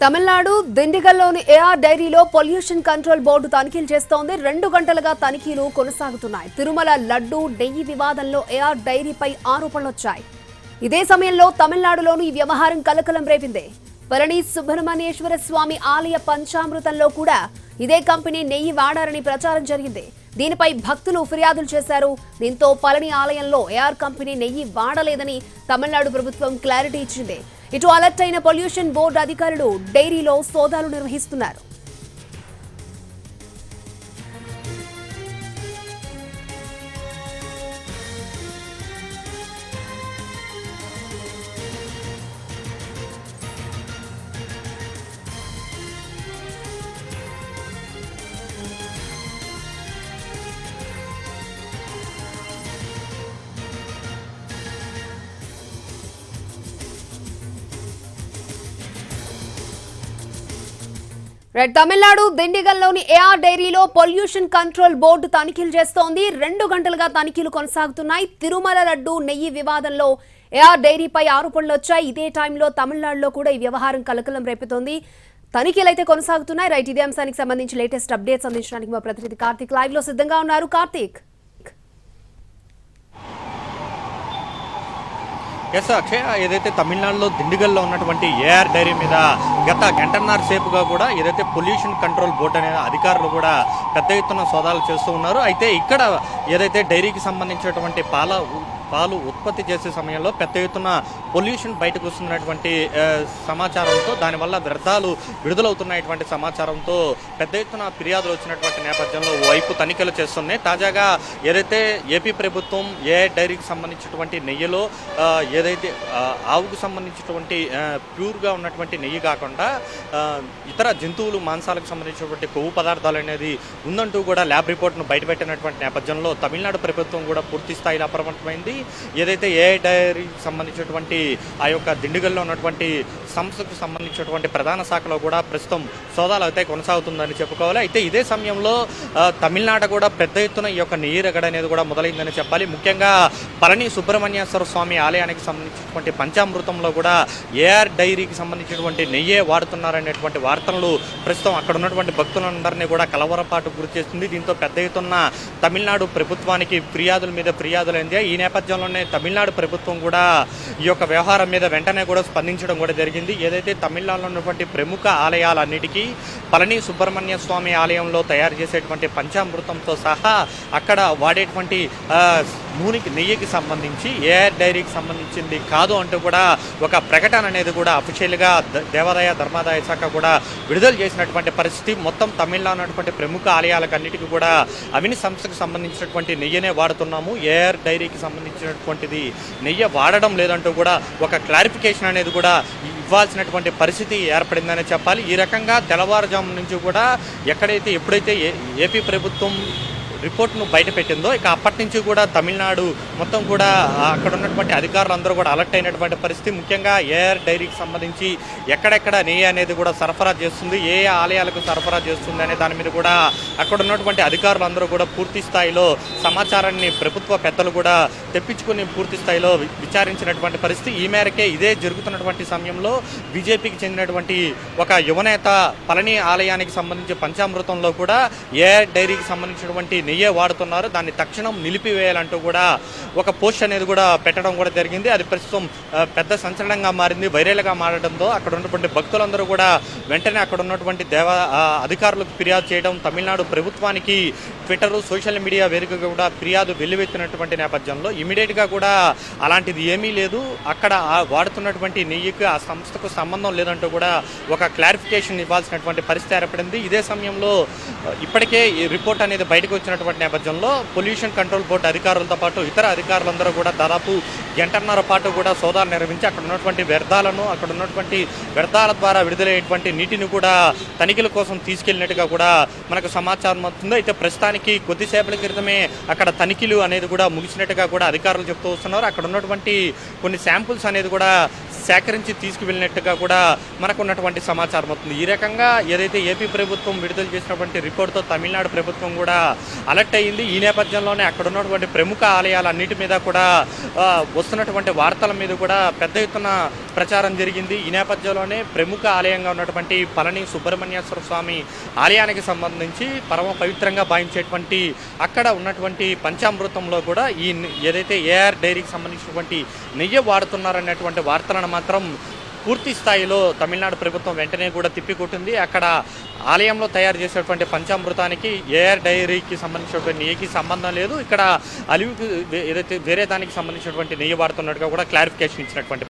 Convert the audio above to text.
Tamil Nadu దిండిగల్లోని AR డైరీలో pollution control board తనిఖీలు చేస్తోంది. 2 గంటలుగా తనిఖీలు కొనసాగుతున్నాయి. తిరుమల లడ్డు నెయ్యి వివాదంలో ఏఆర్ డైరీపై ఆరోపణలొచ్చాయి. ఇదే సమయంలో తమిళనాడులోనూ ఈ వ్యవహారం కలకలం రేపింది. పళని సుబ్రహ్మణ్యేశ్వర స్వామి ఆలయ పంచామృతంలో కూడా ఇదే కంపెనీ నెయ్యి వాడారని ప్రచారం జరిగింది. దీనిపై భక్తులు ఫిర్యాదులు చేశారు. దీంతో పళని ఆలయంలో ఏఆర్ కంపెనీ నెయ్యి వాడలేదని తమిళనాడు ప్రభుత్వం క్లారిటీ ఇచ్చింది. ఇటు అలర్ట్ అయిన పొల్యూషన్ బోర్డు అధికారులు డైరీలో సోదాలు నిర్వహిస్తున్నారు. తమిళనాడు దిండిగల్లోని ఏఆర్ డైరీలో పొల్యూషన్ కంట్రోల్ బోర్డు తనిఖీలు చేస్తోంది. 2 గంటలుగా తనిఖీలు కొనసాగుతున్నాయి. తిరుమల లడ్డు నెయ్యి వివాదంలో ఏఆర్ డైరీపై ఆరోపణలు వచ్చాయి. ఇదే టైంలో తమిళనాడులో కూడా ఈ వ్యవహారం కలకలం రేపుతోంది. తనిఖీలు అయితే కొనసాగుతున్నాయి. రైట్, ఇదే అంశానికి సంబంధించి లేటెస్ట్ అప్డేట్స్ అందించడానికి మా ప్రతినిధి కార్తీక్ లైవ్ లో సిద్ధంగా ఉన్నారు. కార్తీక్. ఎస్ అక్షయ్, ఏదైతే తమిళనాడులో దిండిగల్లో ఉన్నటువంటి ఏఆర్ డైరీ మీద గత గంటన్నర సేపుగా కూడా ఏదైతే పొల్యూషన్ కంట్రోల్ బోర్డు అనే అధికారులు కూడా పెద్ద ఎత్తున సోదాలు చేస్తూ ఉన్నారు. అయితే ఇక్కడ ఏదైతే డైరీకి సంబంధించినటువంటి పాలు ఉత్పత్తి చేసే సమయంలో పెద్ద ఎత్తున పొల్యూషన్ బయటకు వస్తున్నటువంటి సమాచారంతో, దానివల్ల వ్యర్థాలు విడుదలవుతున్నటువంటి సమాచారంతో పెద్ద ఎత్తున ఫిర్యాదులు వచ్చినటువంటి నేపథ్యంలో వైపు తనిఖీలు చేస్తున్నాయి. తాజాగా ఏదైతే ఏపీ ప్రభుత్వం ఏఆర్ డైరీకి సంబంధించినటువంటి నెయ్యిలో ఏదైతే ఆవుకు సంబంధించినటువంటి ప్యూర్గా ఉన్నటువంటి నెయ్యి కాకుండా ఇతర జంతువులు మాంసాలకు సంబంధించినటువంటి కొవ్వు పదార్థాలు అనేది ఉందంటూ కూడా ల్యాబ్ రిపోర్ట్ను బయటపెట్టినటువంటి నేపథ్యంలో తమిళనాడు ప్రభుత్వం కూడా పూర్తి స్థాయిలో అప్రమత్తమైంది. ఏదైతే ఏఆర్ డైరీకి సంబంధించినటువంటి ఆ యొక్క దిండిగల్లో ఉన్నటువంటి సంస్థకు సంబంధించినటువంటి ప్రధాన శాఖలో కూడా ప్రస్తుతం సోదాలు అయితే కొనసాగుతుందని చెప్పుకోవాలి. అయితే ఇదే సమయంలో తమిళనాడు కూడా పెద్ద ఎత్తున ఈ యొక్క నెయ్యి రగడ అనేది కూడా మొదలైందని చెప్పాలి. ముఖ్యంగా పళని సుబ్రహ్మణ్యేశ్వర స్వామి ఆలయానికి సంబంధించినటువంటి పంచామృతంలో కూడా ఏఆర్ డైరీకి సంబంధించినటువంటి నెయ్యే వాడుతున్నారనేటువంటి వార్తలు ప్రస్తుతం అక్కడ ఉన్నటువంటి భక్తులందరినీ కూడా కలవరపాటు గురి చేస్తుంది. దీంతో పెద్ద ఎత్తున తమిళనాడు ప్రభుత్వానికి ఫిర్యాదుల మీద ఫిర్యాదులైంది. ఈ నేపథ్యంలోనే తమిళనాడు ప్రభుత్వం కూడా ఈ యొక్క వ్యవహారం మీద వెంటనే కూడా స్పందించడం కూడా జరిగింది. ఏదైతే తమిళనాడులో ఉన్నటువంటి ప్రముఖ ఆలయాలన్నిటికీ పళని సుబ్రహ్మణ్య స్వామి ఆలయంలో తయారు చేసేటువంటి పంచామృతంతో సహా అక్కడ వాడేటువంటి నెయ్యికి సంబంధించి ఏఆర్ డైరీకి సంబంధించింది కాదు అంటూ కూడా ఒక ప్రకటన అనేది కూడా అఫీషియల్గా దేవాదాయ ధర్మాదాయ శాఖ కూడా విడుదల చేసినటువంటి పరిస్థితి. మొత్తం తమిళనాడు ఉన్నటువంటి ప్రముఖ ఆలయాలకు అన్నిటికీ కూడా అవిని సంస్థకు సంబంధించినటువంటి నెయ్యనే వాడుతున్నాము, ఏఆర్ డైరీకి సంబంధించినటువంటిది నెయ్యి వాడడం లేదంటూ కూడా ఒక క్లారిఫికేషన్ అనేది కూడా ఇవ్వాల్సినటువంటి పరిస్థితి ఏర్పడిందని చెప్పాలి. ఈ రకంగా తెల్లవారుజాము నుంచి కూడా ఎప్పుడైతే ఏపీ ప్రభుత్వం రిపోర్ట్ను బయటపెట్టిందో ఇక అప్పటి నుంచి కూడా తమిళనాడు మొత్తం కూడా అక్కడ ఉన్నటువంటి అధికారులందరూ కూడా అలర్ట్ అయినటువంటి పరిస్థితి. ముఖ్యంగా ఏఆర్ డైరీకి సంబంధించి ఎక్కడెక్కడ నెయ్యి అనేది కూడా సరఫరా చేస్తుంది, ఏ ఆలయాలకు సరఫరా చేస్తుంది అనే దాని మీద కూడా అక్కడ ఉన్నటువంటి అధికారులందరూ కూడా పూర్తి స్థాయిలో సమాచారాన్ని ప్రభుత్వ పెద్దలు కూడా తెప్పించుకుని పూర్తి స్థాయిలో విచారించినటువంటి పరిస్థితి. ఈ మేరకే ఇదే జరుగుతున్నటువంటి సమయంలో బీజేపీకి చెందినటువంటి ఒక యువనేత పళని ఆలయానికి సంబంధించి పంచామృతంలో కూడా ఏఆర్ డైరీకి సంబంధించినటువంటి నెయ్యే వాడుతున్నారు, దాన్ని తక్షణం నిలిపివేయాలంటూ కూడా ఒక పోస్ట్ అనేది కూడా పెట్టడం కూడా జరిగింది. అది ప్రస్తుతం పెద్ద సంచలనంగా మారింది, వైరల్గా మారడంతో అక్కడ ఉన్నటువంటి భక్తులందరూ కూడా వెంటనే అక్కడ ఉన్నటువంటి అధికారులకు ఫిర్యాదు చేయడం, తమిళనాడు ప్రభుత్వానికి ట్విట్టర్ సోషల్ మీడియా వేదికగా కూడా ఫిర్యాదు వెల్లువెత్తినటువంటి నేపథ్యంలో ఇమీడియట్గా కూడా అలాంటిది ఏమీ లేదు, అక్కడ వాడుతున్నటువంటి నెయ్యికి ఆ సంస్థకు సంబంధం లేదంటూ కూడా ఒక క్లారిఫికేషన్ ఇవ్వాల్సినటువంటి పరిస్థితి ఏర్పడింది. ఇదే సమయంలో ఇప్పటికే ఈ రిపోర్ట్ అనేది బయటకు వచ్చినటువంటి నేపథ్యంలో పొల్యూషన్ కంట్రోల్ బోర్డు అధికారులతో పాటు ఇతర అధికారులందరూ కూడా దాదాపు గంటన్నర పాటు కూడా సోదాలు నిర్వహించి అక్కడ ఉన్నటువంటి వ్యర్థాలను, అక్కడ ఉన్నటువంటి వ్యర్థాల ద్వారా విడుదలయ్యేటువంటి నీటిని కూడా తనిఖీల కోసం తీసుకెళ్లినట్టుగా కూడా మనకు సమాచారం అవుతుంది. అయితే ప్రస్తుతానికి కొద్దిసేపటి క్రితమే అక్కడ తనిఖీలు అనేది కూడా ముగిసినట్టుగా కూడా అధికారులు చెప్తూ వస్తున్నారు. అక్కడ ఉన్నటువంటి కొన్ని శాంపుల్స్ అనేది కూడా సేకరించి తీసుకువెళ్ళినట్టుగా కూడా మనకు ఉన్నటువంటి సమాచారం అవుతుంది. ఈ రకంగా ఏదైతే ఏపీ ప్రభుత్వం విడుదల చేసినటువంటి రిపోర్ట్తో తమిళనాడు ప్రభుత్వం కూడా అలర్ట్ అయ్యింది. ఈ నేపథ్యంలోనే అక్కడ ఉన్నటువంటి ప్రముఖ ఆలయాలన్నిటి మీద కూడా వస్తున్నటువంటి వార్తల మీద కూడా పెద్ద ఎత్తున ప్రచారం జరిగింది. ఈ నేపథ్యంలోనే ప్రముఖ ఆలయంగా ఉన్నటువంటి పళని సుబ్రహ్మణ్యేశ్వర స్వామి ఆలయానికి సంబంధించి పరమ పవిత్రంగా భావించేటువంటి అక్కడ ఉన్నటువంటి పంచామృతంలో కూడా ఏదైతే ఏఆర్ డైరీకి సంబంధించినటువంటి నెయ్యి వాడుతున్నారనేటువంటి వార్తలను మాత్రం పూర్తి స్థాయిలో తమిళనాడు ప్రభుత్వం వెంటనే కూడా తిప్పికొట్టింది. అక్కడ ఆలయంలో తయారు చేసేటువంటి పంచామృతానికి ఏఆర్ డైరీకి సంబంధించినటువంటి నెయ్యికి సంబంధం లేదు. ఇక్కడ అలివికి ఏదైతే వేరే దానికి సంబంధించినటువంటి నెయ్యి వాడుతున్నట్టుగా కూడా క్లారిఫికేషన్ ఇచ్చినటువంటి